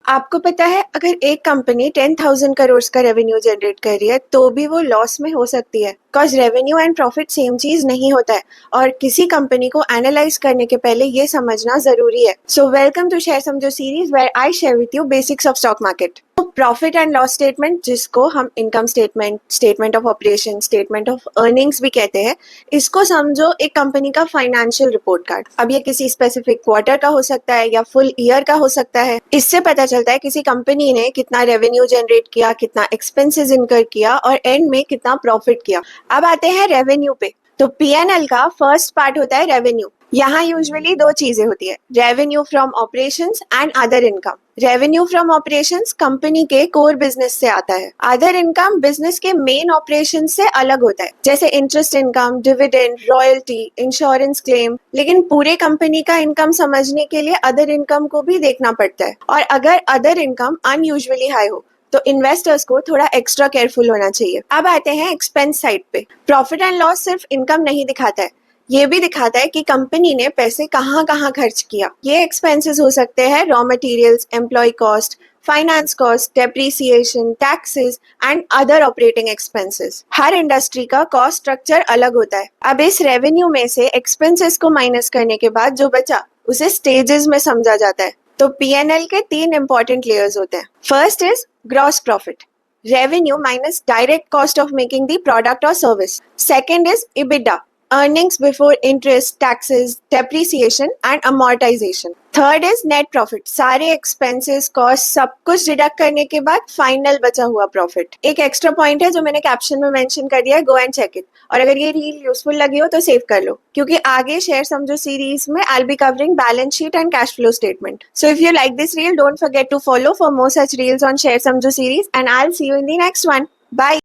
आपको पता है अगर एक कंपनी 10,000 करोड़ का रेवेन्यू जनरेट कर रही है तो भी वो लॉस में हो सकती है, because revenue and profit same चीज नहीं होता है और किसी कंपनी को एनालाइज करने के पहले ये समझना जरूरी है। सो वेलकम टू शेयर समझो series where I share with you basics of stock market. Profit and loss statement, जिसको हम income statement, statement of operation, statement of earnings भी कहते हैं, इसको समझो एक कंपनी का फाइनेंशियल रिपोर्ट कार्ड। अब ये किसी स्पेसिफिक क्वार्टर का हो सकता है या फुल ईयर का हो सकता है। इससे पता चलता है किसी कंपनी ने कितना रेवेन्यू जनरेट किया, कितना एक्सपेंसेस इनकर किया और एंड में कितना प्रॉफिट किया। अब आते हैं रेवेन्यू पे। तो पीएनएल का फर्स्ट पार्ट होता है रेवेन्यू। यहाँ यूजुअली दो चीजें होती है, revenue from operations and other income. Revenue from operations company के कोर बिजनेस से आता है। अदर इनकम बिजनेस के मेन ऑपरेशन से अलग होता है, जैसे interest income, dividend, royalty, insurance claim. लेकिन पूरे कंपनी का इनकम समझने के लिए अदर इनकम को भी देखना पड़ता है, और अगर अदर इनकम अनयूजुअली हाई हो तो इन्वेस्टर्स को थोड़ा एक्स्ट्रा केयरफुल होना चाहिए। अब आते हैं एक्सपेंस साइड पे। प्रॉफिट एंड लॉस सिर्फ इनकम नहीं दिखाता है, ये भी दिखाता है कि कंपनी ने पैसे कहाँ कहाँ खर्च किया। ये एक्सपेंसेस हो सकते हैं raw materials, employ cost, finance cost, depreciation, taxes and other operating expenses. हर इंडस्ट्री का कॉस्ट स्ट्रक्चर अलग होता है। अब इस रेवेन्यू में से एक्सपेंसेस को माइनस करने के बाद जो बचा उसे स्टेजेस में समझा जाता है। तो पीएनएल के तीन इंपॉर्टेंट लेयर्स होते हैं। First is gross profit, revenue minus direct cost of making the product और service. Second is EBITDA, earnings before interest, taxes, depreciation and amortization. Third is net profit, सारे एक्सपेंसेस, कॉस्ट सब कुछ deduct करने के बाद final बचा हुआ profit. एक एक्स्ट्रा पॉइंट है जो मैंने कैप्शन में मेंशन कर दिया है, गो एंड चेक इट। और अगर ये रील यूजफुल लगी हो तो सेव कर लो, क्योंकि आगे शेयर समझो सीरीज में I will be covering balance sheet and cash flow statement. So if you like this reel, don't forget to follow for more such reels on share समझो series, and I will see you in the next one. Bye.